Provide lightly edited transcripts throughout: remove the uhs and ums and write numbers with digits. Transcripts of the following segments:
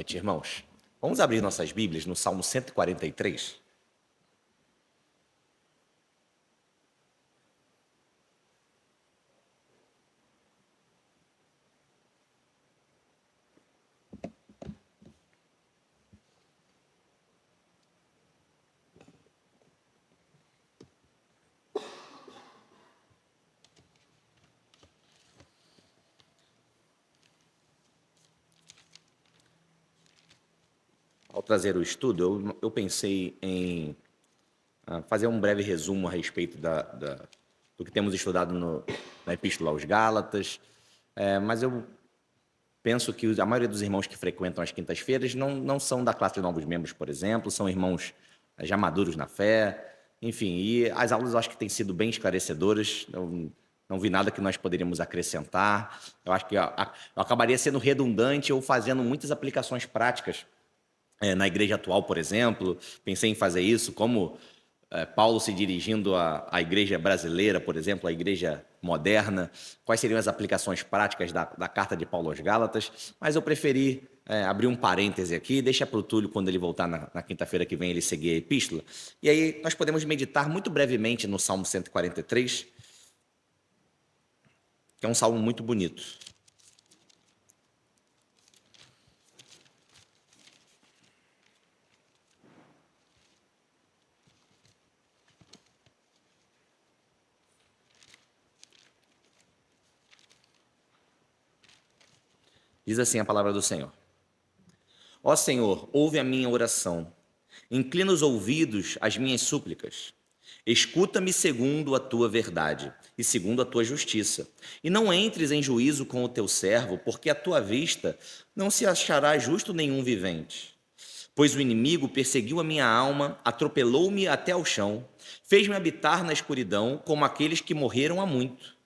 noite, irmãos. Vamos abrir nossas Bíblias no Salmo 143. Ao trazer o estudo, eu pensei em fazer um breve resumo a respeito do que temos estudado na Epístola aos Gálatas, mas eu penso que a maioria dos irmãos que frequentam as quintas-feiras não são da classe de novos membros, por exemplo, são irmãos já maduros na fé, enfim, e as aulas eu acho que têm sido bem esclarecedoras, eu não vi nada que nós poderíamos acrescentar, eu acho que eu acabaria sendo redundante ou fazendo muitas aplicações práticas na igreja atual, por exemplo. Pensei em fazer isso, como Paulo se dirigindo à igreja brasileira, por exemplo, à igreja moderna, quais seriam as aplicações práticas da carta de Paulo aos Gálatas, mas eu preferi abrir um parêntese aqui, deixa para o Túlio, quando ele voltar na quinta-feira que vem, ele seguir a epístola, e aí nós podemos meditar muito brevemente no Salmo 143, que é um salmo muito bonito. Diz assim a palavra do Senhor: Ó Senhor, ouve a minha oração, inclina os ouvidos às minhas súplicas. Escuta-me segundo a tua verdade e segundo a tua justiça. E não entres em juízo com o teu servo, porque à tua vista não se achará justo nenhum vivente. Pois o inimigo perseguiu a minha alma, atropelou-me até ao chão, fez-me habitar na escuridão como aqueles que morreram há muito.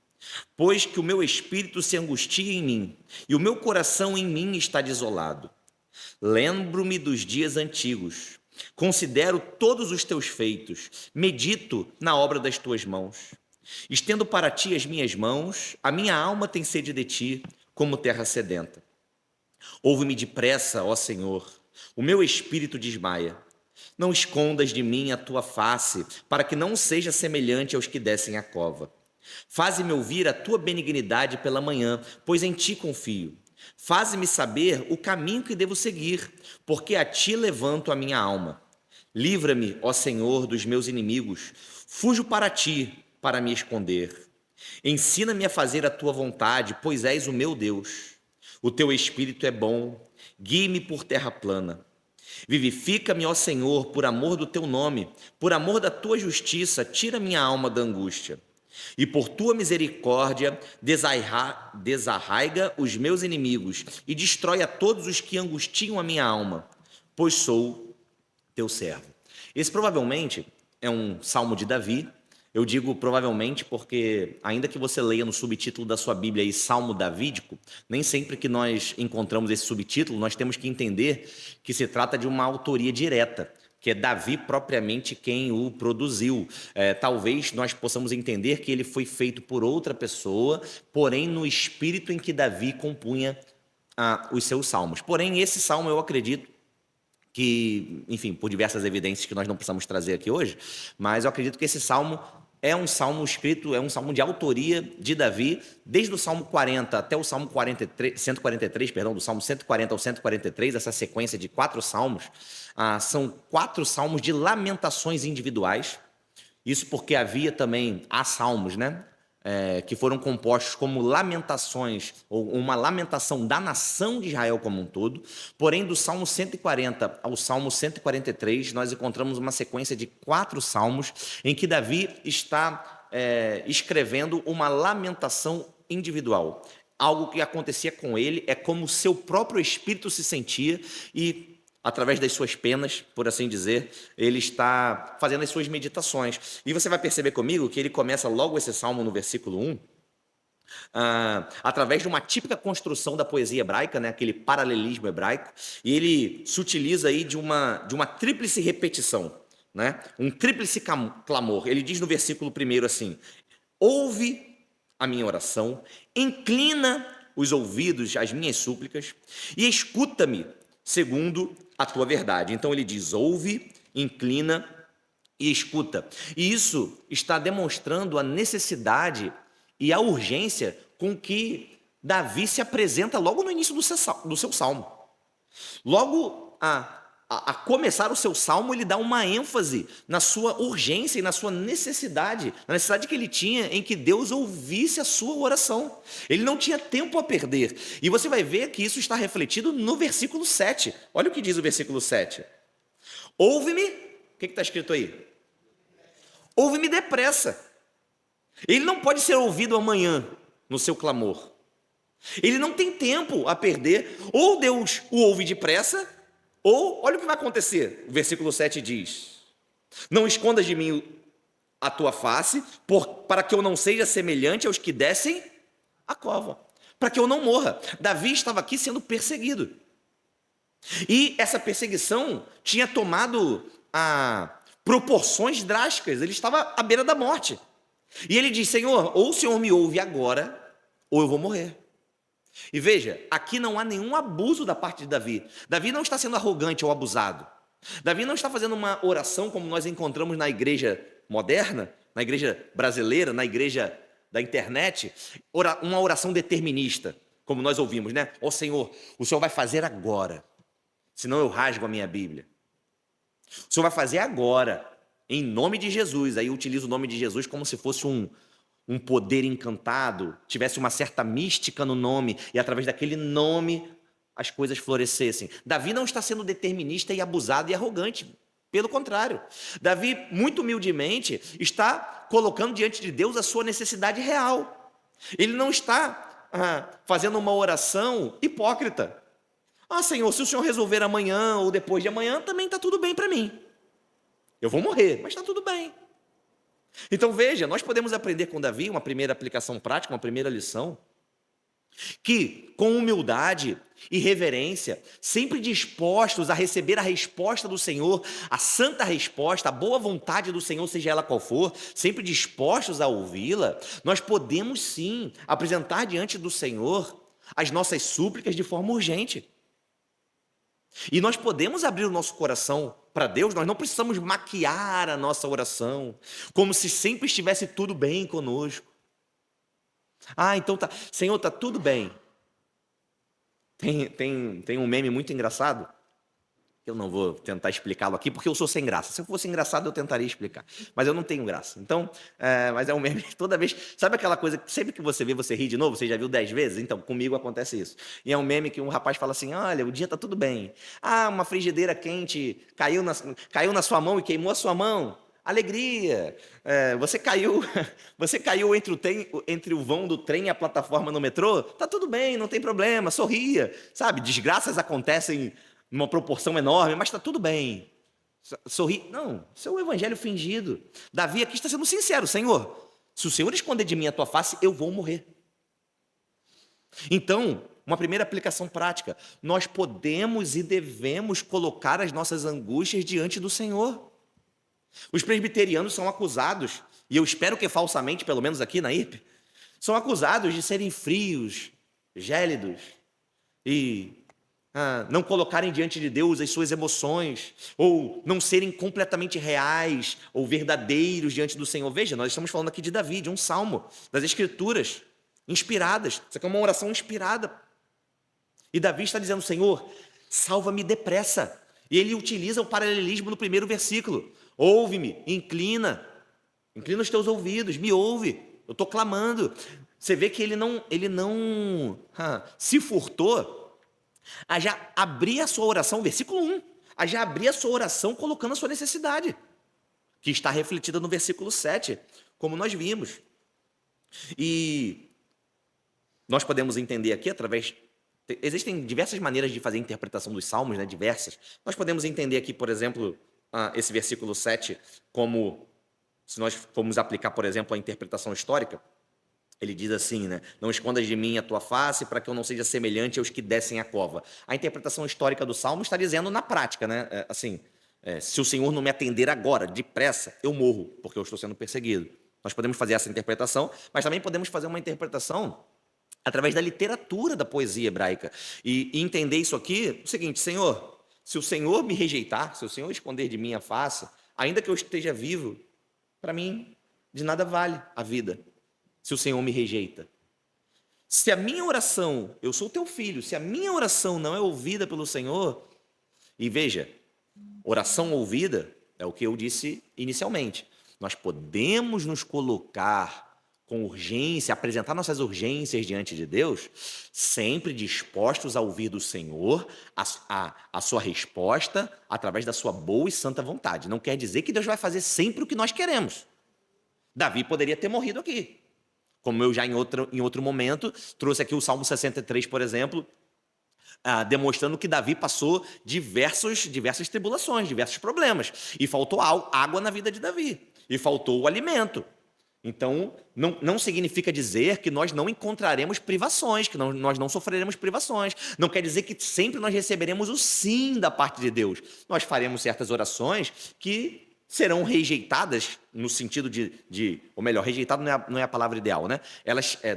Pois que o meu espírito se angustia em mim, e o meu coração em mim está desolado. Lembro-me dos dias antigos, considero todos os teus feitos, medito na obra das tuas mãos. Estendo para ti as minhas mãos, a minha alma tem sede de ti, como terra sedenta. Ouve-me depressa, ó Senhor, o meu espírito desmaia. Não escondas de mim a tua face, para que não seja semelhante aos que descem a cova. Faze-me ouvir a tua benignidade pela manhã, pois em ti confio. Faze-me saber o caminho que devo seguir, porque a ti levanto a minha alma. Livra-me, ó Senhor, dos meus inimigos. Fujo para ti, para me esconder. Ensina-me a fazer a tua vontade, pois és o meu Deus. O teu espírito é bom, guie-me por terra plana. Vivifica-me, ó Senhor, por amor do teu nome, por amor da tua justiça, tira minha alma da angústia. E por tua misericórdia, desarraiga os meus inimigos e destrói a todos os que angustiam a minha alma, pois sou teu servo. Esse provavelmente é um salmo de Davi. Eu digo provavelmente porque, ainda que você leia no subtítulo da sua Bíblia aí, Salmo Davídico, nem sempre que nós encontramos esse subtítulo, nós temos que entender que se trata de uma autoria direta, que é Davi propriamente quem o produziu. Talvez nós possamos entender que ele foi feito por outra pessoa, porém no espírito em que Davi compunha os seus salmos. Porém, esse salmo eu acredito que, enfim, por diversas evidências que nós não precisamos trazer aqui hoje, mas eu acredito que esse salmo é um salmo escrito, é um salmo de autoria de Davi, desde o Salmo 40 até o Salmo 143, perdão, do Salmo 140 ao 143, essa sequência de 4 salmos, são 4 salmos de lamentações individuais. Isso porque há salmos, né? Que foram compostos como lamentações, ou uma lamentação da nação de Israel como um todo. Porém, do Salmo 140 ao Salmo 143, nós encontramos uma sequência de 4 salmos em que Davi está escrevendo uma lamentação individual. Algo que acontecia com ele é como seu próprio espírito se sentia e, através das suas penas, por assim dizer, ele está fazendo as suas meditações. E você vai perceber comigo que ele começa logo esse salmo no versículo 1, através de uma típica construção da poesia hebraica, né, aquele paralelismo hebraico, e ele se utiliza aí de uma tríplice repetição, né, um tríplice clamor. Ele diz no versículo 1 assim: ouve a minha oração, inclina os ouvidos às minhas súplicas e escuta-me segundo a tua verdade. Então ele diz: ouve, inclina e escuta. E isso está demonstrando a necessidade e a urgência com que Davi se apresenta logo no início do seu salmo. Logo a começar o seu salmo, ele dá uma ênfase na sua urgência e na sua necessidade, na necessidade que ele tinha em que Deus ouvisse a sua oração. Ele não tinha tempo a perder. E você vai ver que isso está refletido no versículo 7. Olha o que diz o versículo 7. Ouve-me, o que está escrito aí? Ouve-me depressa. Ele não pode ser ouvido amanhã no seu clamor. Ele não tem tempo a perder. Ou Deus o ouve depressa, ou olha o que vai acontecer. O versículo 7 diz: não escondas de mim a tua face, para que eu não seja semelhante aos que descem a cova, para que eu não morra. Davi estava aqui sendo perseguido. E essa perseguição tinha tomado proporções drásticas. Ele estava à beira da morte. E ele diz: Senhor, ou o Senhor me ouve agora, ou eu vou morrer. E veja, aqui não há nenhum abuso da parte de Davi. Davi não está sendo arrogante ou abusado. Davi não está fazendo uma oração como nós encontramos na igreja moderna, na igreja brasileira, na igreja da internet, uma oração determinista, como nós ouvimos, né? Ó Senhor, o Senhor vai fazer agora, senão eu rasgo a minha Bíblia. O Senhor vai fazer agora, em nome de Jesus. Aí eu utilizo o nome de Jesus como se fosse um poder encantado, tivesse uma certa mística no nome, e através daquele nome as coisas florescessem. Davi não está sendo determinista e abusado e arrogante. Pelo contrário, Davi, muito humildemente, está colocando diante de Deus a sua necessidade real. Ele não está fazendo uma oração hipócrita. Senhor, se o Senhor resolver amanhã ou depois de amanhã, também está tudo bem para mim. Eu vou morrer, mas está tudo bem. Então veja, nós podemos aprender com Davi uma primeira aplicação prática, uma primeira lição, que com humildade e reverência, sempre dispostos a receber a resposta do Senhor, a santa resposta, a boa vontade do Senhor, seja ela qual for, sempre dispostos a ouvi-la, nós podemos sim apresentar diante do Senhor as nossas súplicas de forma urgente. E nós podemos abrir o nosso coração para Deus, nós não precisamos maquiar a nossa oração, como se sempre estivesse tudo bem conosco. Então tá, Senhor, tá tudo bem. Tem um meme muito engraçado, eu não vou tentar explicá-lo aqui, porque eu sou sem graça. Se eu fosse engraçado, eu tentaria explicar, mas eu não tenho graça. Então, mas é um meme toda vez. Sabe aquela coisa que sempre que você vê, você ri de novo? Você já viu 10 vezes? Então, comigo acontece isso. E é um meme que um rapaz fala assim: olha, o dia tá tudo bem. Uma frigideira quente caiu na sua mão e queimou a sua mão. Alegria. Você caiu entre o vão do trem e a plataforma no metrô. Tá tudo bem, não tem problema, sorria. Sabe, desgraças acontecem numa proporção enorme, mas está tudo bem. Sorri. Não, isso é um evangelho fingido. Davi aqui está sendo sincero: Senhor, se o Senhor esconder de mim a tua face, eu vou morrer. Então, uma primeira aplicação prática: nós podemos e devemos colocar as nossas angústias diante do Senhor. Os presbiterianos são acusados, e eu espero que falsamente, pelo menos aqui na IRP, são acusados de serem frios, gélidos e não colocarem diante de Deus as suas emoções, ou não serem completamente reais ou verdadeiros diante do Senhor. Veja, nós estamos falando aqui de Davi, de um salmo, das Escrituras, inspiradas. Isso aqui é uma oração inspirada. E Davi está dizendo: Senhor, salva-me depressa. E ele utiliza o paralelismo no primeiro versículo: ouve-me, inclina os teus ouvidos, me ouve, eu estou clamando. Você vê que ele não se furtou a já abrir a sua oração, versículo 1, a já abrir a sua oração colocando a sua necessidade, que está refletida no versículo 7, como nós vimos. E nós podemos entender aqui existem diversas maneiras de fazer a interpretação dos salmos, né, diversas. Nós podemos entender aqui, por exemplo, esse versículo 7, como se nós formos aplicar, por exemplo, a interpretação histórica. Ele diz assim, né? Não escondas de mim a tua face, para que eu não seja semelhante aos que descem a cova. A interpretação histórica do Salmo está dizendo na prática, né? Se o Senhor não me atender agora, depressa, eu morro, porque eu estou sendo perseguido. Nós podemos fazer essa interpretação, mas também podemos fazer uma interpretação através da literatura da poesia hebraica. E entender isso aqui, o seguinte: Senhor, se o Senhor me rejeitar, se o Senhor esconder de mim a face, ainda que eu esteja vivo, para mim de nada vale a vida, se o Senhor me rejeita. Se a minha oração, eu sou teu filho, se a minha oração não é ouvida pelo Senhor, e veja, oração ouvida é o que eu disse inicialmente. Nós podemos nos colocar com urgência, apresentar nossas urgências diante de Deus, sempre dispostos a ouvir do Senhor a sua resposta através da sua boa e santa vontade. Não quer dizer que Deus vai fazer sempre o que nós queremos. Davi poderia ter morrido aqui. Como eu já em outro momento trouxe aqui o Salmo 63, por exemplo, demonstrando que Davi passou diversas tribulações, diversos problemas. E faltou água na vida de Davi. E faltou o alimento. Então, não significa dizer que nós não encontraremos privações, que nós não sofreremos privações. Não quer dizer que sempre nós receberemos o sim da parte de Deus. Nós faremos certas orações que serão rejeitadas no sentido ou melhor, rejeitado não é a palavra ideal, né?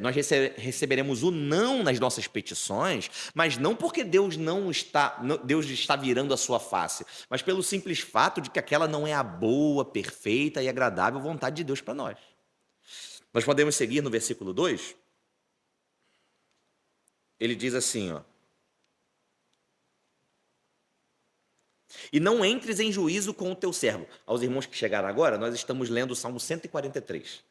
Nós receberemos o não nas nossas petições, mas não porque Deus está virando a sua face, mas pelo simples fato de que aquela não é a boa, perfeita e agradável vontade de Deus para nós. Nós podemos seguir no versículo 2. Ele diz assim, ó: e não entres em juízo com o teu servo. Aos irmãos que chegaram agora, nós estamos lendo o Salmo 143.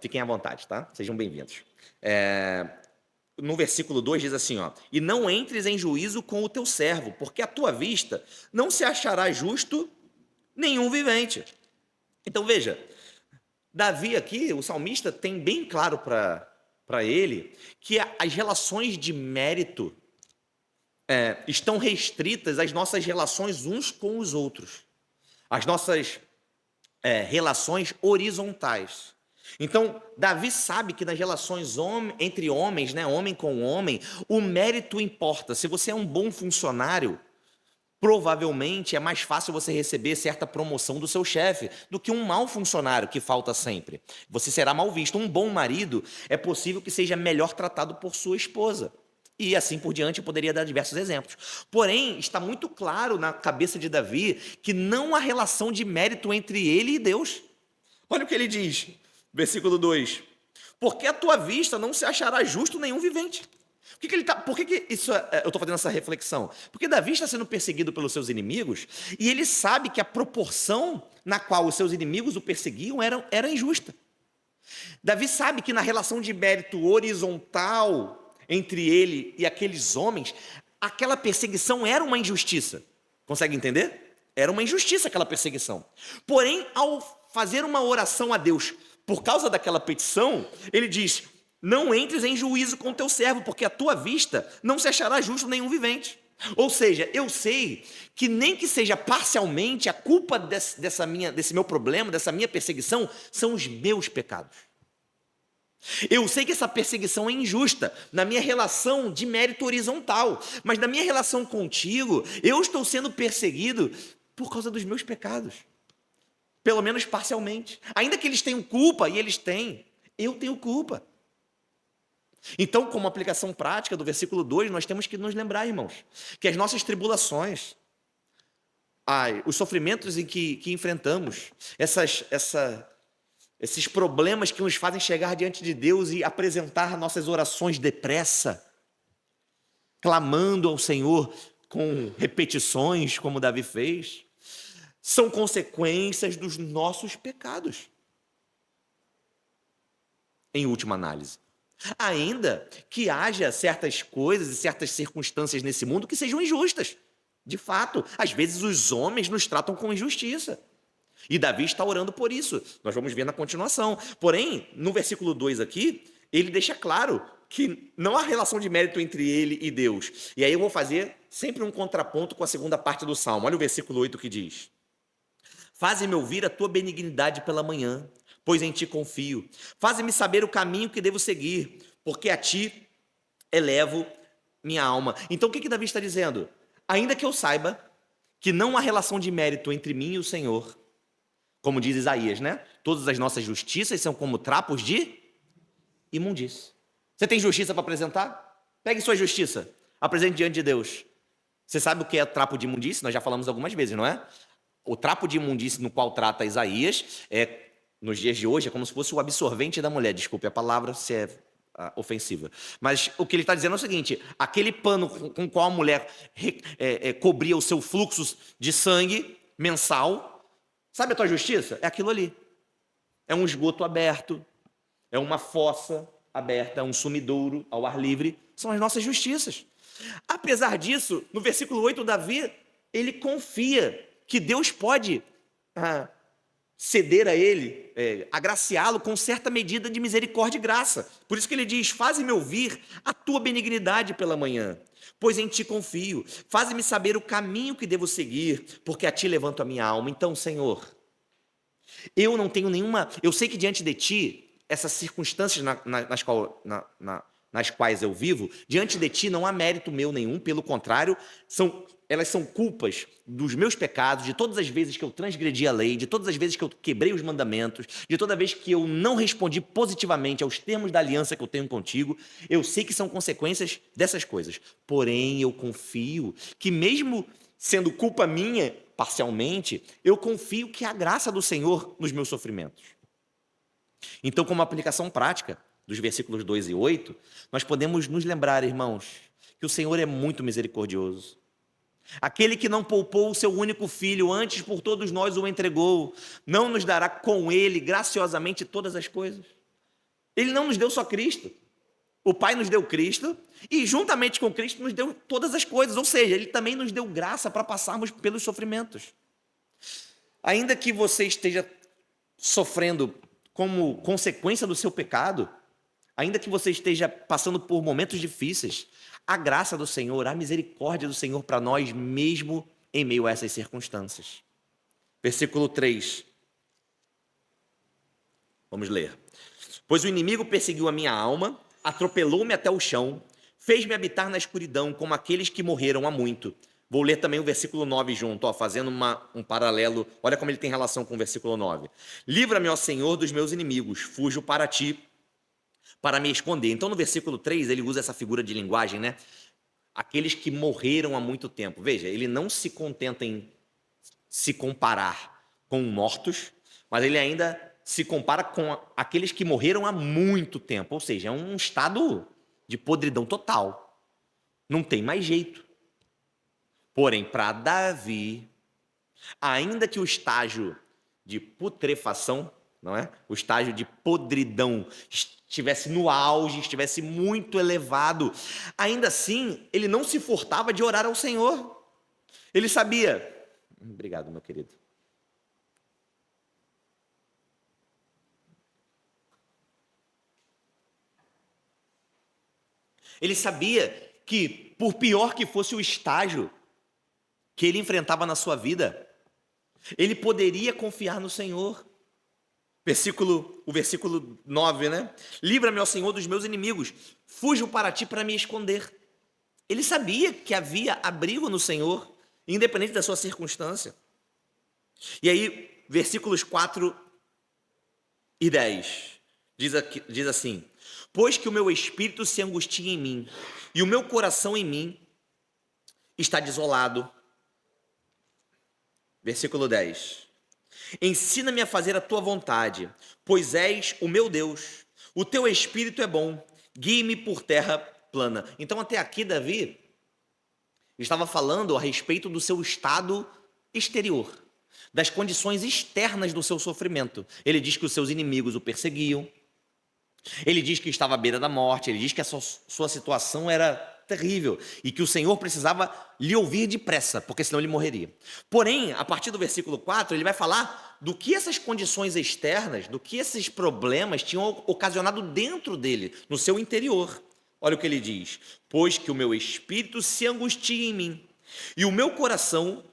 Fiquem à vontade, tá? Sejam bem-vindos. No versículo 2 diz assim, ó: e não entres em juízo com o teu servo, porque à tua vista não se achará justo nenhum vivente. Então veja, Davi aqui, o salmista, tem bem claro para ele que as relações de mérito estão restritas às nossas relações uns com os outros, as nossas relações horizontais. Então, Davi sabe que nas relações entre homens, né, homem com homem, o mérito importa. Se você é um bom funcionário, provavelmente é mais fácil você receber certa promoção do seu chefe do que um mau funcionário que falta sempre. Você será mal visto. Um bom marido é possível que seja melhor tratado por sua esposa. E assim por diante, eu poderia dar diversos exemplos. Porém, está muito claro na cabeça de Davi que não há relação de mérito entre ele e Deus. Olha o que ele diz, versículo 2: porque à tua vista não se achará justo nenhum vivente. Por que isso, eu estou fazendo essa reflexão? Porque Davi está sendo perseguido pelos seus inimigos e ele sabe que a proporção na qual os seus inimigos o perseguiam era injusta. Davi sabe que na relação de mérito horizontal entre ele e aqueles homens, aquela perseguição era uma injustiça. Consegue entender? Era uma injustiça aquela perseguição. Porém, ao fazer uma oração a Deus por causa daquela petição, ele diz: não entres em juízo com o teu servo, porque à tua vista não se achará justo nenhum vivente. Ou seja, eu sei que nem que seja parcialmente, a culpa desse meu problema, dessa minha perseguição, são os meus pecados. Eu sei que essa perseguição é injusta na minha relação de mérito horizontal, mas na minha relação contigo, eu estou sendo perseguido por causa dos meus pecados. Pelo menos parcialmente. Ainda que eles tenham culpa, e eles têm, eu tenho culpa. Então, como aplicação prática do versículo 2, nós temos que nos lembrar, irmãos, que as nossas tribulações, os sofrimentos em que enfrentamos, esses problemas que nos fazem chegar diante de Deus e apresentar nossas orações depressa, clamando ao Senhor com repetições, como Davi fez, são consequências dos nossos pecados, em última análise. Ainda que haja certas coisas e certas circunstâncias nesse mundo que sejam injustas. De fato, às vezes os homens nos tratam com injustiça. E Davi está orando por isso. Nós vamos ver na continuação. Porém, no versículo 2 aqui, ele deixa claro que não há relação de mérito entre ele e Deus. E aí eu vou fazer sempre um contraponto com a segunda parte do Salmo. Olha o versículo 8 que diz: faze-me ouvir a tua benignidade pela manhã, pois em ti confio. Faze-me saber o caminho que devo seguir, porque a ti elevo minha alma. Então o que Davi está dizendo? Ainda que eu saiba que não há relação de mérito entre mim e o Senhor, como diz Isaías, né? Todas as nossas justiças são como trapos de imundície. Você tem justiça para apresentar? Pegue sua justiça, apresente diante de Deus. Você sabe o que é trapo de imundície? Nós já falamos algumas vezes, não é? O trapo de imundície no qual trata Isaías nos dias de hoje, é como se fosse o absorvente da mulher. Desculpe a palavra se é ofensiva. Mas o que ele está dizendo é o seguinte: aquele pano com o qual a mulher cobria o seu fluxo de sangue mensal, sabe a tua justiça? É aquilo ali. É um esgoto aberto, é uma fossa aberta, é um sumidouro ao ar livre. São as nossas justiças. Apesar disso, no versículo 8, Davi, ele confia que Deus pode ceder a ele, agraciá-lo com certa medida de misericórdia e graça. Por isso que ele diz: faze-me ouvir a tua benignidade pela manhã, pois em ti confio. Faze-me saber o caminho que devo seguir, porque a ti levanto a minha alma. Então, Senhor, eu não tenho nenhuma... Eu sei que diante de ti, essas circunstâncias nas quais eu vivo, diante de ti não há mérito meu nenhum, pelo contrário, elas são culpas dos meus pecados, de todas as vezes que eu transgredi a lei, de todas as vezes que eu quebrei os mandamentos, de toda vez que eu não respondi positivamente aos termos da aliança que eu tenho contigo. Eu sei que são consequências dessas coisas, porém eu confio que, mesmo sendo culpa minha, parcialmente, eu confio que há graça do Senhor nos meus sofrimentos. Então, como aplicação prática dos versículos 2 e 8, nós podemos nos lembrar, irmãos, que o Senhor é muito misericordioso. Aquele que não poupou o seu único filho, antes por todos nós o entregou, não nos dará com ele graciosamente todas as coisas? Ele não nos deu só Cristo. O Pai nos deu Cristo e, juntamente com Cristo, nos deu todas as coisas. Ou seja, Ele também nos deu graça para passarmos pelos sofrimentos. Ainda que você esteja sofrendo como consequência do seu pecado, ainda que você esteja passando por momentos difíceis, a graça do Senhor, a misericórdia do Senhor para nós, mesmo em meio a essas circunstâncias. Versículo 3. Vamos ler. Pois o inimigo perseguiu a minha alma, atropelou-me até o chão, fez-me habitar na escuridão como aqueles que morreram há muito. Vou ler também o versículo 9 junto, fazendo um paralelo. Olha como ele tem relação com o versículo 9. Livra-me, ó Senhor, dos meus inimigos, fujo para ti, para me esconder. Então, no versículo 3, ele usa essa figura de linguagem, né? Aqueles que morreram há muito tempo. Veja, ele não se contenta em se comparar com mortos, mas ele ainda se compara com aqueles que morreram há muito tempo. Ou seja, é um estado de podridão total. Não tem mais jeito. Porém, para Davi, ainda que o estágio de putrefação, não é? O estágio de podridão estivesse no auge, estivesse muito elevado, ainda assim, ele não se furtava de orar ao Senhor. Ele sabia... Obrigado, meu querido. Ele sabia que, por pior que fosse o estágio que ele enfrentava na sua vida, ele poderia confiar no Senhor. O versículo 9, né? Livra-me, ó Senhor, dos meus inimigos, fujo para ti para me esconder. Ele sabia que havia abrigo no Senhor, independente da sua circunstância. E aí, versículos 4 e 10, diz assim: pois que o meu espírito se angustia em mim, e o meu coração em mim está desolado. Versículo 10. Ensina-me a fazer a tua vontade, pois és o meu Deus. O teu espírito é bom, guie-me por terra plana. Então, até aqui, Davi estava falando a respeito do seu estado exterior, das condições externas do seu sofrimento. Ele diz que os seus inimigos o perseguiam, ele diz que estava à beira da morte, ele diz que a sua situação era terrível e que o Senhor precisava lhe ouvir depressa, porque senão ele morreria. Porém, a partir do versículo 4, ele vai falar do que essas condições externas, do que esses problemas tinham ocasionado dentro dele, no seu interior. Olha o que ele diz: pois que o meu espírito se angustia em mim, e o meu coração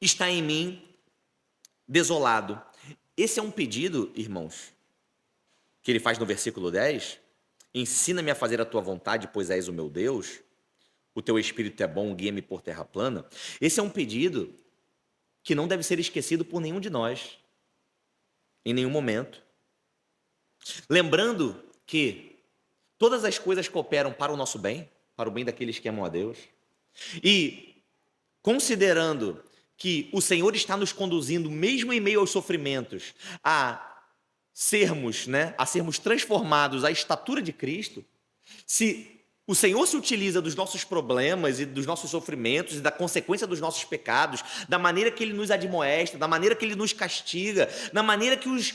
está em mim desolado. Esse é um pedido, irmãos, que ele faz no versículo 10, ensina-me a fazer a tua vontade, pois és o meu Deus, o teu espírito é bom, guia-me por terra plana. Esse é um pedido que não deve ser esquecido por nenhum de nós, em nenhum momento. Lembrando que todas as coisas cooperam para o nosso bem, para o bem daqueles que amam a Deus, e considerando que o Senhor está nos conduzindo, mesmo em meio aos sofrimentos, a sermos transformados à estatura de Cristo, se o Senhor se utiliza dos nossos problemas e dos nossos sofrimentos e da consequência dos nossos pecados, da maneira que Ele nos admoesta, da maneira que Ele nos castiga, da maneira que os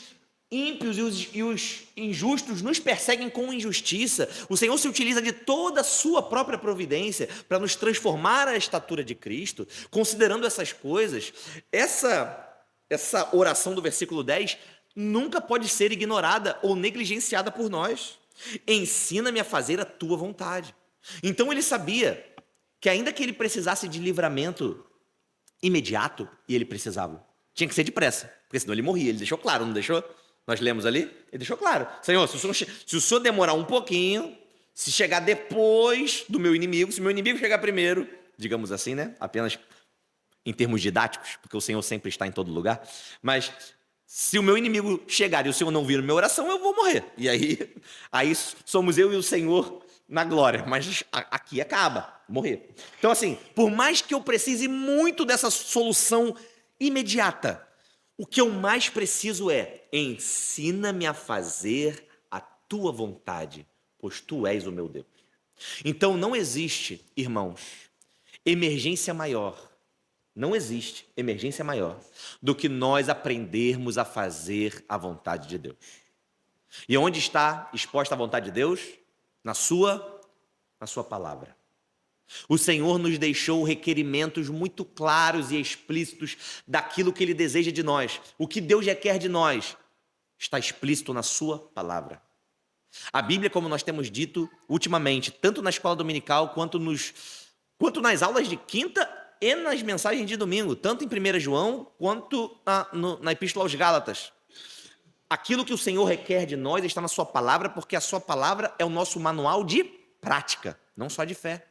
ímpios e os injustos nos perseguem com injustiça, o Senhor se utiliza de toda a sua própria providência para nos transformar à estatura de Cristo. Considerando essas coisas, essa oração do versículo 10 nunca pode ser ignorada ou negligenciada por nós. Ensina-me a fazer a tua vontade. Então ele sabia que ainda que ele precisasse de livramento imediato, e ele precisava, tinha que ser depressa, porque senão ele morria. Ele deixou claro, não deixou? Nós lemos ali, ele deixou claro: Senhor, se o Senhor demorar um pouquinho, se chegar depois do meu inimigo, se o meu inimigo chegar primeiro, digamos assim, né? Apenas em termos didáticos, porque o Senhor sempre está em todo lugar, mas se o meu inimigo chegar e o Senhor não vir a minha oração, eu vou morrer. E aí somos eu e o Senhor na glória, mas aqui acaba, morrer. Então assim, por mais que eu precise muito dessa solução imediata, o que eu mais preciso é: ensina-me a fazer a tua vontade, pois tu és o meu Deus. Então não existe, irmãos, emergência maior, não existe emergência maior do que nós aprendermos a fazer a vontade de Deus. E onde está exposta a vontade de Deus? Na sua palavra. O Senhor nos deixou requerimentos muito claros e explícitos daquilo que Ele deseja de nós. O que Deus requer de nós está explícito na sua palavra. A Bíblia, como nós temos dito ultimamente, tanto na escola dominical quanto nas aulas de quinta e nas mensagens de domingo, tanto em 1 João quanto na Epístola aos Gálatas. Aquilo que o Senhor requer de nós está na sua palavra, porque a sua palavra é o nosso manual de prática, não só de fé.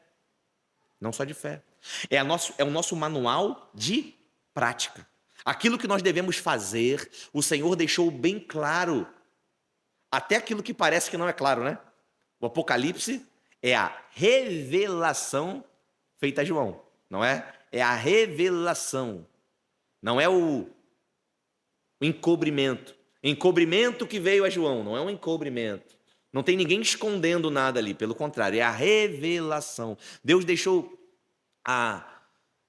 Não só de fé. É o nosso manual de prática. Aquilo que nós devemos fazer, o Senhor deixou bem claro. Até aquilo que parece que não é claro, né? O Apocalipse é a revelação feita a João, não é? É a revelação. Não é o encobrimento. Encobrimento que veio a João, não é um encobrimento. Não tem ninguém escondendo nada ali, pelo contrário, é a revelação. Deus deixou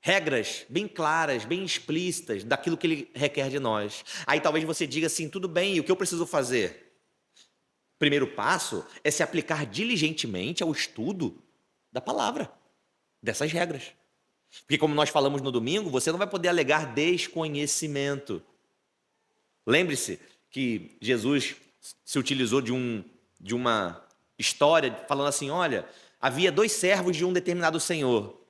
regras bem claras, bem explícitas daquilo que Ele requer de nós. Aí talvez você diga assim: tudo bem, e o que eu preciso fazer? Primeiro passo é se aplicar diligentemente ao estudo da palavra, dessas regras. Porque como nós falamos no domingo, você não vai poder alegar desconhecimento. Lembre-se que Jesus se utilizou de uma história falando assim: olha, havia 2 servos de um determinado senhor.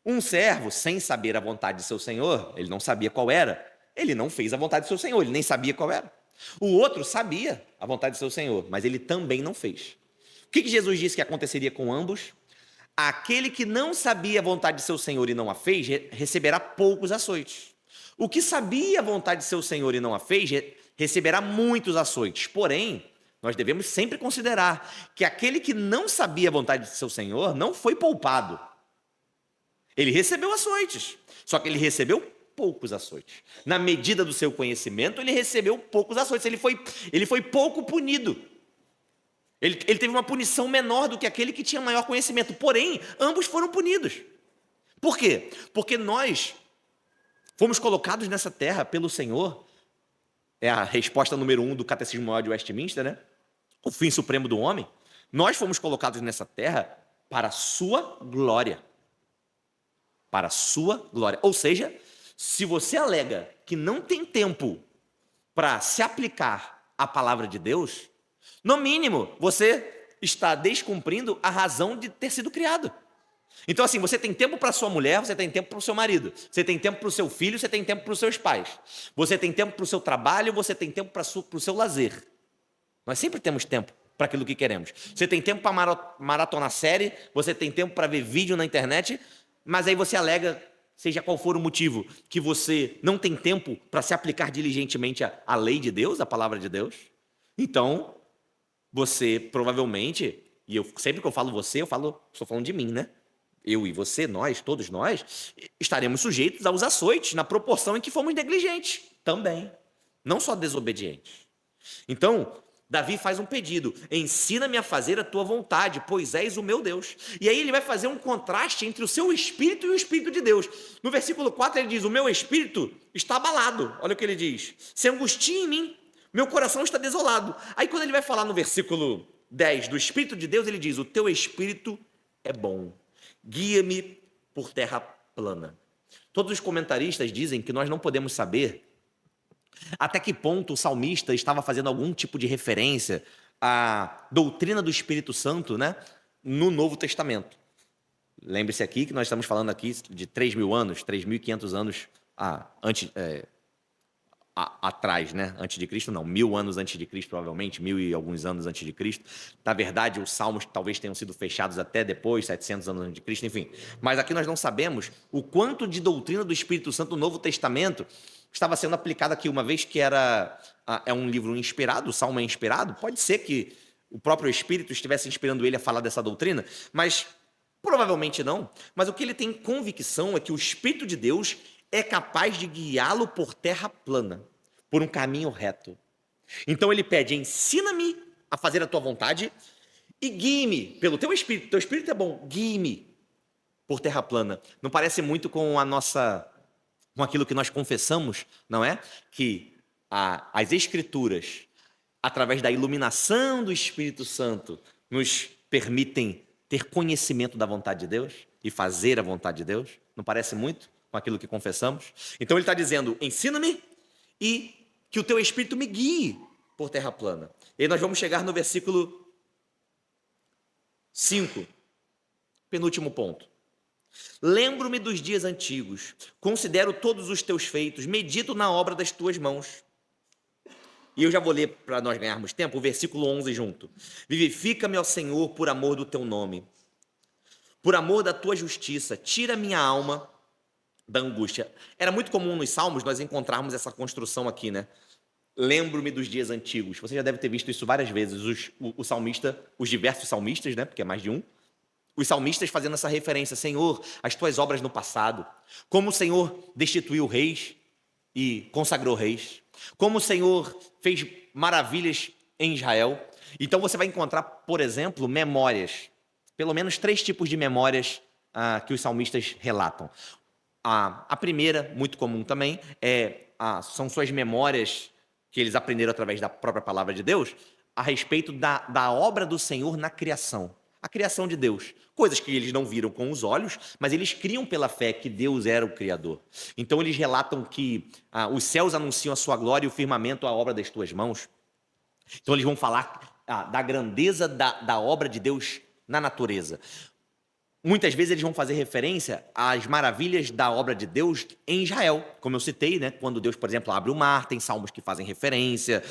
Um servo, sem saber a vontade de seu senhor, ele não sabia qual era, ele não fez a vontade de seu senhor, ele nem sabia qual era. O outro sabia a vontade de seu senhor, mas ele também não fez. O que Jesus disse que aconteceria com ambos? Aquele que não sabia a vontade de seu senhor e não a fez, receberá poucos açoites. O que sabia a vontade de seu senhor e não a fez, receberá muitos açoites. Porém, nós devemos sempre considerar que aquele que não sabia a vontade de seu senhor não foi poupado. Ele recebeu açoites, só que ele recebeu poucos açoites. Na medida do seu conhecimento, ele recebeu poucos açoites. Ele foi pouco punido. Ele teve uma punição menor do que aquele que tinha maior conhecimento. Porém, ambos foram punidos. Por quê? Porque nós fomos colocados nessa terra pelo Senhor. É a resposta número 1 do Catecismo Maior de Westminster, né? O fim supremo do homem. Nós fomos colocados nessa terra para a sua glória. Para a sua glória. Ou seja, se você alega que não tem tempo para se aplicar à palavra de Deus, no mínimo, você está descumprindo a razão de ter sido criado. Então, assim, você tem tempo para sua mulher, você tem tempo para o seu marido, você tem tempo para o seu filho, você tem tempo para os seus pais, você tem tempo para o seu trabalho, você tem tempo para o seu lazer. Nós sempre temos tempo para aquilo que queremos. Você tem tempo para maratonar série, você tem tempo para ver vídeo na internet, mas aí você alega, seja qual for o motivo, que você não tem tempo para se aplicar diligentemente à lei de Deus, à palavra de Deus. Então, você provavelmente, e eu sempre que eu falo você, estou falando de mim, né? Eu e você, nós, todos nós, estaremos sujeitos aos açoites na proporção em que fomos negligentes também, não só desobedientes. Então, Davi faz um pedido: ensina-me a fazer a tua vontade, pois és o meu Deus. E aí ele vai fazer um contraste entre o seu espírito e o espírito de Deus. No versículo 4 ele diz: o meu espírito está abalado. Olha o que ele diz: se angustia em mim, meu coração está desolado. Aí quando ele vai falar no versículo 10 do espírito de Deus, ele diz: o teu espírito é bom, guia-me por terra plana. Todos os comentaristas dizem que nós não podemos saber até que ponto o salmista estava fazendo algum tipo de referência à doutrina do Espírito Santo, né, no Novo Testamento. Lembre-se aqui que nós estamos falando aqui de 3.000 anos, 3.500 anos atrás, né? Antes de Cristo, não, 1.000 anos antes de Cristo, provavelmente, 1.000 e alguns anos antes de Cristo. Na verdade, os salmos talvez tenham sido fechados até depois, 700 anos antes de Cristo, enfim. Mas aqui nós não sabemos o quanto de doutrina do Espírito Santo no Novo Testamento estava sendo aplicada aqui, uma vez que é um livro inspirado, o salmo é inspirado, pode ser que o próprio Espírito estivesse inspirando ele a falar dessa doutrina, mas provavelmente não. Mas o que ele tem convicção é que o Espírito de Deus é capaz de guiá-lo por terra plana, por um caminho reto. Então ele pede: ensina-me a fazer a tua vontade e guie-me pelo teu espírito é bom, guie-me por terra plana. Não parece muito com com aquilo que nós confessamos, não é? Que as escrituras, através da iluminação do Espírito Santo, nos permitem ter conhecimento da vontade de Deus e fazer a vontade de Deus? Não parece muito com aquilo que confessamos? Então ele está dizendo: ensina-me e que o teu Espírito me guie por terra plana. E aí nós vamos chegar no versículo 5, penúltimo ponto. Lembro-me dos dias antigos, considero todos os teus feitos, medito na obra das tuas mãos. E eu já vou ler para nós ganharmos tempo o versículo 11 junto. Vivifica-me, ó Senhor, por amor do teu nome, por amor da tua justiça, tira minha alma da angústia. Era muito comum nos salmos nós encontrarmos essa construção aqui, né? Lembro-me dos dias antigos. Você já deve ter visto isso várias vezes. O salmista, os diversos salmistas, né? Porque é mais de um. Os salmistas fazendo essa referência: Senhor, as tuas obras no passado, como o Senhor destituiu reis e consagrou reis, como o Senhor fez maravilhas em Israel. Então você vai encontrar, por exemplo, memórias, pelo menos 3 tipos de memórias que os salmistas relatam. A primeira, muito comum também, são suas memórias que eles aprenderam através da própria palavra de Deus, a respeito da obra do Senhor na criação. A criação de Deus, coisas que eles não viram com os olhos, mas eles criam pela fé que Deus era o Criador. Então eles relatam que os céus anunciam a sua glória e o firmamento a obra das tuas mãos. Então eles vão falar da grandeza da obra de Deus na natureza. Muitas vezes eles vão fazer referência às maravilhas da obra de Deus em Israel, como eu citei, né? Quando Deus, por exemplo, abre o mar, tem salmos que fazem referência,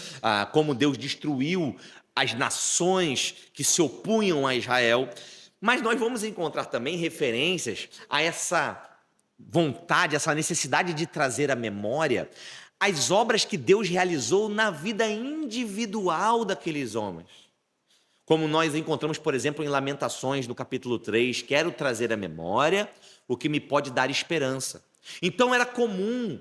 como Deus destruiu as nações que se opunham a Israel. Mas nós vamos encontrar também referências a essa vontade, essa necessidade de trazer à memória as obras que Deus realizou na vida individual daqueles homens. Como nós encontramos, por exemplo, em Lamentações, no capítulo 3, quero trazer à memória o que me pode dar esperança. Então era comum,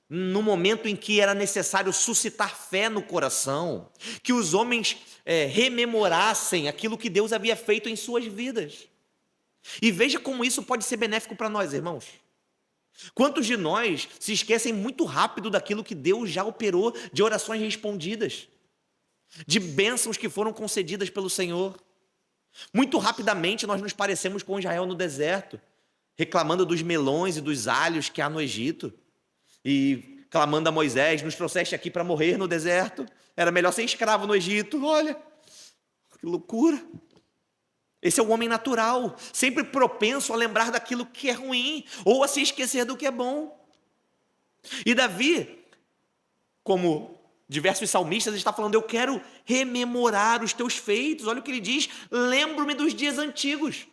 no momento em que era necessário suscitar fé no coração, que os homens rememorassem aquilo que Deus havia feito em suas vidas. E veja como isso pode ser benéfico para nós, irmãos. Quantos de nós se esquecem muito rápido daquilo que Deus já operou, de orações respondidas, de bênçãos que foram concedidas pelo Senhor? Muito rapidamente nós nos parecemos com Israel no deserto, reclamando dos melões e dos alhos que há no Egito, e clamando a Moisés: nos trouxeste aqui para morrer no deserto, era melhor ser escravo no Egito. Olha, que loucura. Esse é o homem natural, sempre propenso a lembrar daquilo que é ruim, ou a se esquecer do que é bom. E Davi, como diversos salmistas, está falando: eu quero rememorar os teus feitos. Olha o que ele diz: lembro-me dos dias antigos,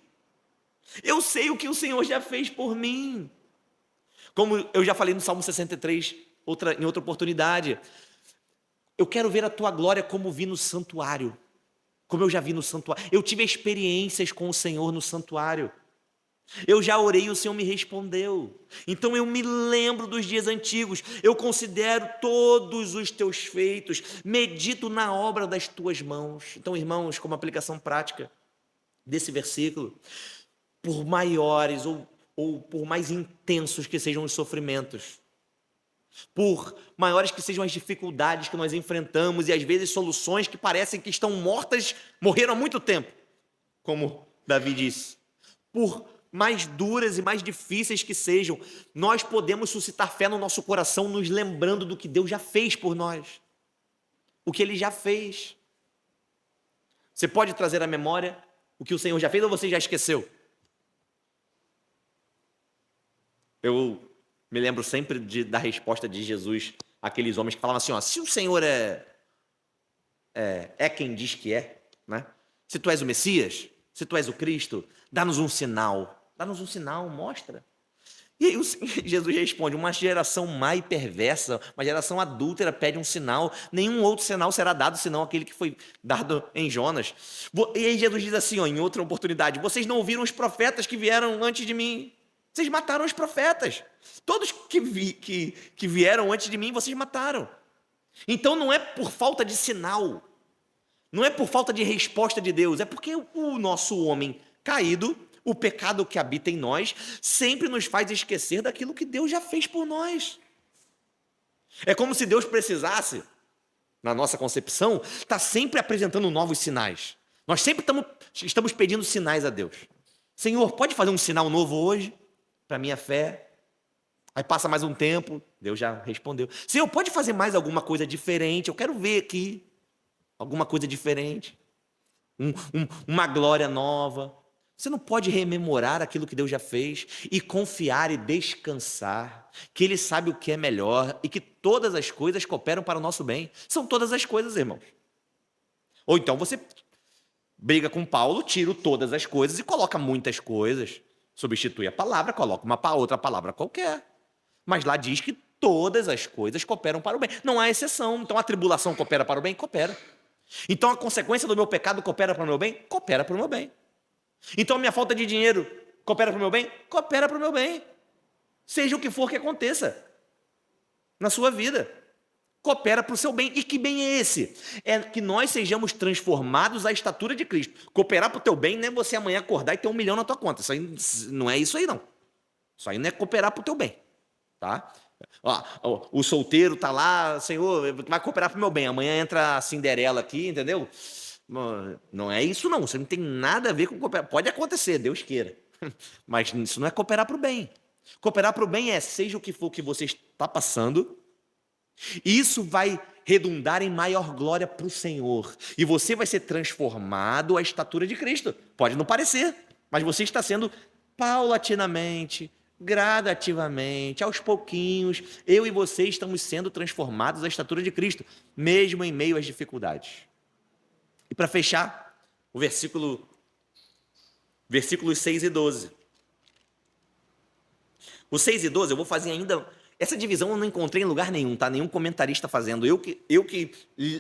eu sei o que o Senhor já fez por mim. Como eu já falei no Salmo 63, em outra oportunidade, eu quero ver a tua glória como vi no santuário. como eu já vi no santuário. Eu tive experiências com o Senhor no santuário. Eu já orei e o Senhor me respondeu. Então eu me lembro dos dias antigos, eu considero todos os teus feitos, medito na obra das tuas mãos. Então, irmãos, como aplicação prática desse versículo, por maiores ou por mais intensos que sejam os sofrimentos, por maiores que sejam as dificuldades que nós enfrentamos e às vezes soluções que parecem que estão mortas, morreram há muito tempo, como Davi disse, por mais duras e mais difíceis que sejam, nós podemos suscitar fé no nosso coração, nos lembrando do que Deus já fez por nós, o que Ele já fez. Você pode trazer à memória o que o Senhor já fez ou você já esqueceu? Eu me lembro sempre da resposta de Jesus àqueles homens que falavam assim, ó, se o Senhor é quem diz que é, né? Se tu és o Messias, se tu és o Cristo, dá-nos um sinal, mostra. E aí Jesus responde, uma geração má e perversa, uma geração adúltera pede um sinal, nenhum outro sinal será dado senão aquele que foi dado em Jonas. E aí Jesus diz assim, ó, em outra oportunidade, vocês não ouviram os profetas que vieram antes de mim? Vocês mataram os profetas. Todos que vieram antes de mim, vocês mataram. Então não é por falta de sinal, não é por falta de resposta de Deus, é porque o nosso homem caído, o pecado que habita em nós, sempre nos faz esquecer daquilo que Deus já fez por nós. É como se Deus precisasse, na nossa concepção, estar sempre apresentando novos sinais. Nós sempre estamos pedindo sinais a Deus. Senhor, pode fazer um sinal novo hoje? Para a minha fé. Aí passa mais um tempo, Deus já respondeu. Senhor, pode fazer mais alguma coisa diferente? Eu quero ver aqui alguma coisa diferente. Uma glória nova. Você não pode rememorar aquilo que Deus já fez e confiar e descansar, que Ele sabe o que é melhor e que todas as coisas cooperam para o nosso bem. São todas as coisas, irmãos. Ou então você briga com Paulo, tira todas as coisas e coloca muitas coisas. Substitui a palavra, coloca uma outra palavra qualquer. Mas lá diz que todas as coisas cooperam para o bem. Não há exceção. Então a tribulação coopera para o bem? Coopera. Então a consequência do meu pecado coopera para o meu bem? Coopera para o meu bem. Então a minha falta de dinheiro coopera para o meu bem? Coopera para o meu bem. Seja o que for que aconteça na sua vida, coopera para o seu bem. E que bem é esse? É que nós sejamos transformados à estatura de Cristo. Cooperar para o teu bem não é você amanhã acordar e ter 1 milhão na tua conta. Isso aí não é isso aí, não. Isso aí não é cooperar para o teu bem. Tá? Ó, o solteiro tá lá, Senhor, vai cooperar para o meu bem. Amanhã entra a Cinderela aqui, entendeu? Não é isso, não. Isso não tem nada a ver com cooperar. Pode acontecer, Deus queira. Mas isso não é cooperar para o bem. Cooperar para o bem é, seja o que for que você está passando, isso vai redundar em maior glória para o Senhor. E você vai ser transformado à estatura de Cristo. Pode não parecer, mas você está sendo paulatinamente, gradativamente, aos pouquinhos, eu e você estamos sendo transformados à estatura de Cristo, mesmo em meio às dificuldades. E para fechar, o versículos 6 e 12. O 6 e 12 eu vou fazer ainda. Essa divisão eu não encontrei em lugar nenhum, tá? Nenhum comentarista fazendo. Eu que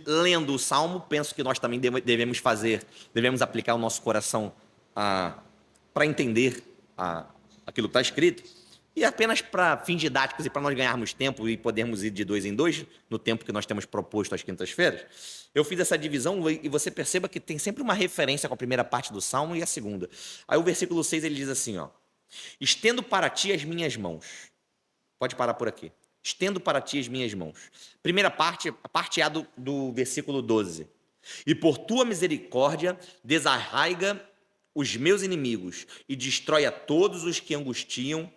lendo o Salmo, penso que nós também devemos aplicar o nosso coração para entender aquilo que está escrito. E apenas para fins didáticos e para nós ganharmos tempo e podermos ir de 2 em 2, no tempo que nós temos proposto às quintas-feiras, eu fiz essa divisão e você perceba que tem sempre uma referência com a primeira parte do Salmo e a segunda. Aí o versículo 6 ele diz assim, ó: estendo para ti as minhas mãos. Pode parar por aqui. Estendo para ti as minhas mãos. Primeira parte, a parte A do versículo 12. E por tua misericórdia desarraiga os meus inimigos e destrói a todos os que angustiam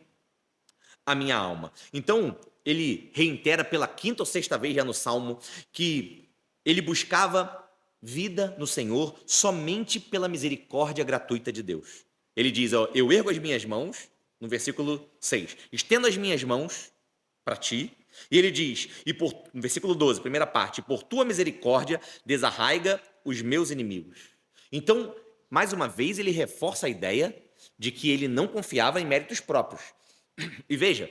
a minha alma. Então, ele reitera pela quinta ou sexta vez já no Salmo que ele buscava vida no Senhor somente pela misericórdia gratuita de Deus. Ele diz, ó, eu ergo as minhas mãos, no versículo 6, estendo as minhas mãos para ti, e ele diz, no versículo 12, primeira parte, por tua misericórdia desarraiga os meus inimigos. Então, mais uma vez, ele reforça a ideia de que ele não confiava em méritos próprios. E veja,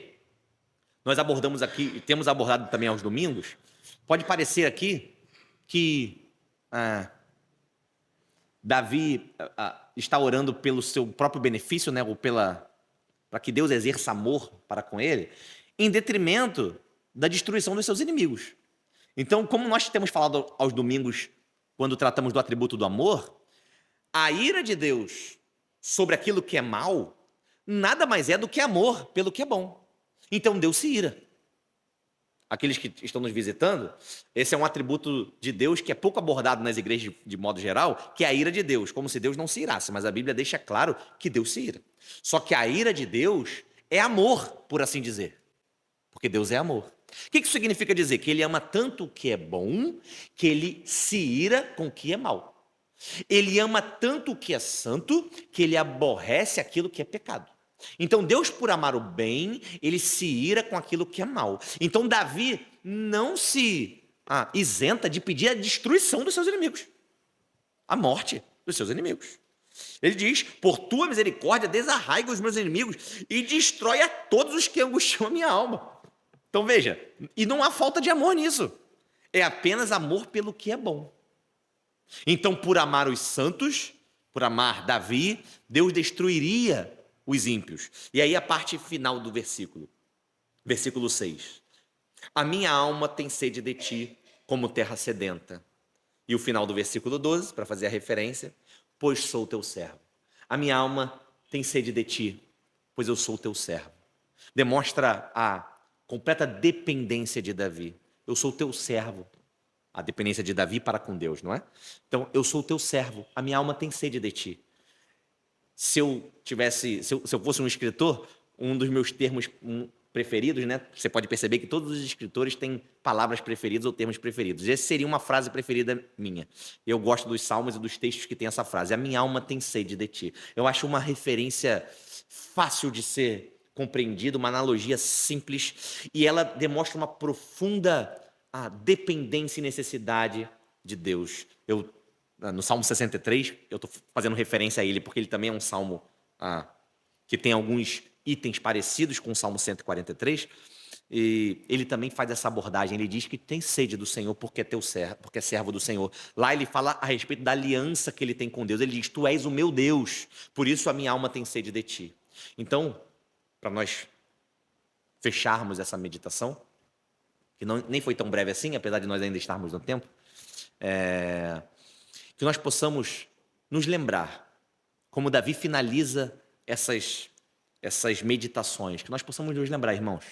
nós abordamos aqui, e temos abordado também aos domingos, pode parecer aqui que Davi está orando pelo seu próprio benefício, né, ou para que Deus exerça amor para com ele, em detrimento da destruição dos seus inimigos. Então, como nós temos falado aos domingos, quando tratamos do atributo do amor, a ira de Deus sobre aquilo que é mal, nada mais é do que amor pelo que é bom. Então Deus se ira. Aqueles que estão nos visitando, esse é um atributo de Deus que é pouco abordado nas igrejas de modo geral, que é a ira de Deus, como se Deus não se irasse, mas a Bíblia deixa claro que Deus se ira. Só que a ira de Deus é amor, por assim dizer, porque Deus é amor. O que isso significa dizer? Que ele ama tanto o que é bom, que ele se ira com o que é mal. Ele ama tanto o que é santo, que ele aborrece aquilo que é pecado. Então Deus, por amar o bem, ele se ira com aquilo que é mal. Então Davi não se isenta de pedir a destruição dos seus inimigos, a morte dos seus inimigos. Ele diz: por tua misericórdia desarraiga os meus inimigos e destrói a todos os que angustiam a minha alma. Então veja, e não há falta de amor nisso, é apenas amor pelo que é bom. Então, por amar os santos, por amar Davi, Deus destruiria os ímpios. E aí a parte final do versículo, versículo 6. A minha alma tem sede de ti, como terra sedenta. E o final do versículo 12, para fazer a referência, pois sou teu servo. A minha alma tem sede de ti, pois eu sou teu servo. Demonstra a completa dependência de Davi. Eu sou teu servo. A dependência de Davi para com Deus, não é? Então, eu sou teu servo, a minha alma tem sede de ti. Se eu fosse um escritor, um dos meus termos preferidos, né? Você pode perceber que todos os escritores têm palavras preferidas ou termos preferidos. Essa seria uma frase preferida minha. Eu gosto dos salmos e dos textos que tem essa frase. A minha alma tem sede de ti. Eu acho uma referência fácil de ser compreendida, uma analogia simples, e ela demonstra uma profunda dependência e necessidade de Deus. No Salmo 63, eu estou fazendo referência a ele, porque ele também é um salmo que tem alguns itens parecidos com o Salmo 143, e ele também faz essa abordagem. Ele diz que tem sede do Senhor porque é teu servo, porque é servo do Senhor. Lá ele fala a respeito da aliança que ele tem com Deus. Ele diz: tu és o meu Deus, por isso a minha alma tem sede de ti. Então, para nós fecharmos essa meditação, que nem foi tão breve assim, apesar de nós ainda estarmos no tempo, que nós possamos nos lembrar, como Davi finaliza essas meditações, que nós possamos nos lembrar, irmãos,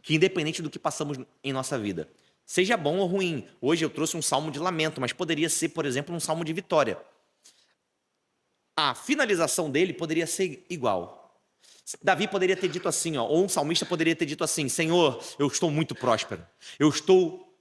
que independente do que passamos em nossa vida, seja bom ou ruim, hoje eu trouxe um salmo de lamento, mas poderia ser, por exemplo, um salmo de vitória. A finalização dele poderia ser igual. Davi poderia ter dito assim, ou um salmista poderia ter dito assim: Senhor, eu estou muito próspero, eu estou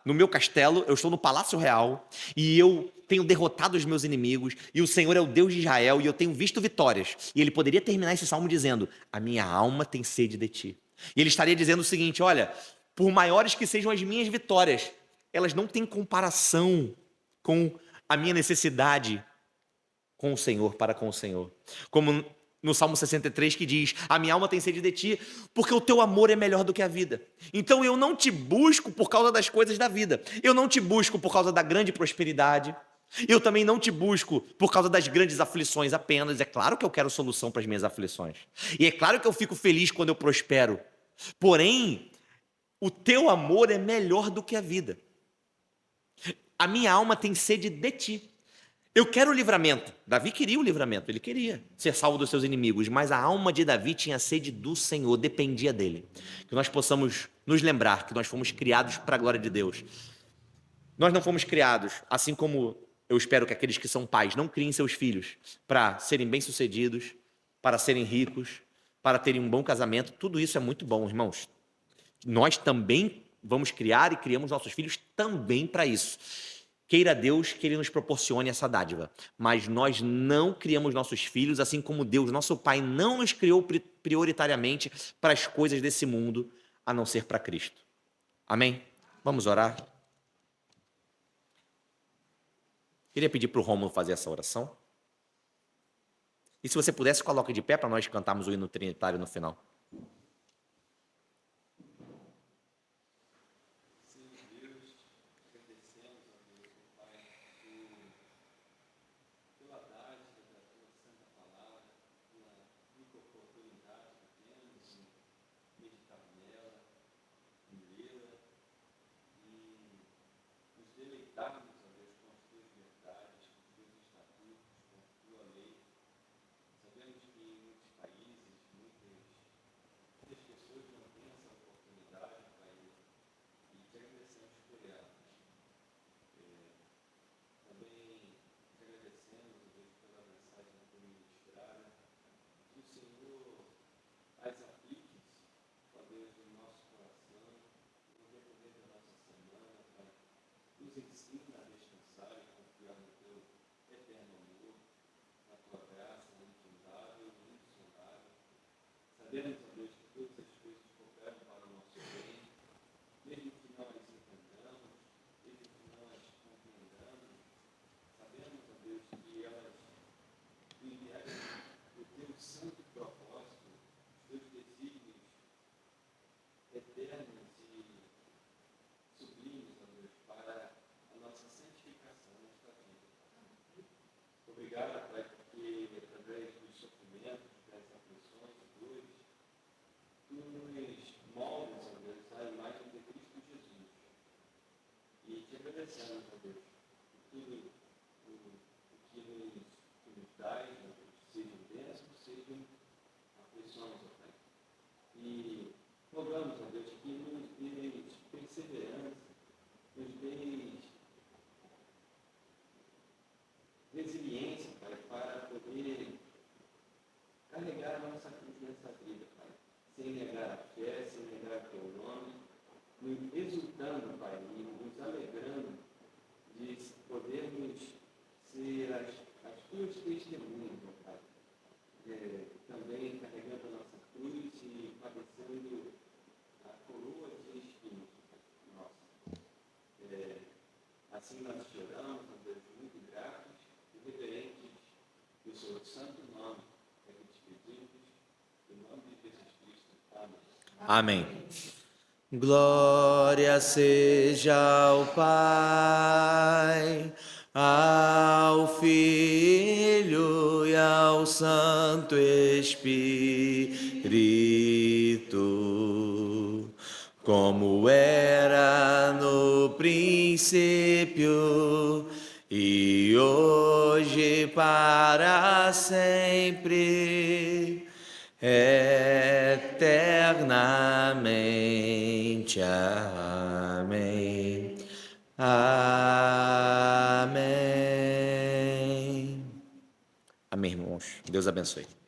no meu castelo, eu estou no palácio real, e eu tenho derrotado os meus inimigos, e o Senhor é o Deus de Israel, e eu tenho visto vitórias. E ele poderia terminar esse salmo dizendo: a minha alma tem sede de ti. E ele estaria dizendo o seguinte: olha, por maiores que sejam as minhas vitórias, elas não têm comparação com a minha necessidade com o Senhor, para com o Senhor. Como no Salmo 63 que diz: a minha alma tem sede de ti, porque o teu amor é melhor do que a vida. Então eu não te busco por causa das coisas da vida, eu não te busco por causa da grande prosperidade, eu também não te busco por causa das grandes aflições apenas. É claro que eu quero solução para as minhas aflições, e é claro que eu fico feliz quando eu prospero, porém o teu amor é melhor do que a vida. A minha alma tem sede de ti. Eu quero o livramento. Davi queria o livramento, ele queria ser salvo dos seus inimigos, mas a alma de Davi tinha sede do Senhor, dependia dele. Que nós possamos nos lembrar que nós fomos criados para a glória de Deus. Nós não fomos criados, assim como eu espero que aqueles que são pais não criem seus filhos para serem bem-sucedidos, para serem ricos, para terem um bom casamento. Tudo isso é muito bom, irmãos. Nós também vamos criar e criamos nossos filhos também para isso. Queira Deus que Ele nos proporcione essa dádiva, mas nós não criamos nossos filhos, assim como Deus, nosso Pai, não nos criou prioritariamente para as coisas desse mundo, a não ser para Cristo. Amém? Vamos orar? Queria pedir para o Rômulo fazer essa oração. E se você pudesse, coloque de pé para nós cantarmos o hino trinitário no final. Amém. Glória seja ao Pai, ao Filho e ao Santo Espírito, como era no princípio e hoje para sempre, eternamente. Amém. Amém. Amém, irmãos. Deus abençoe.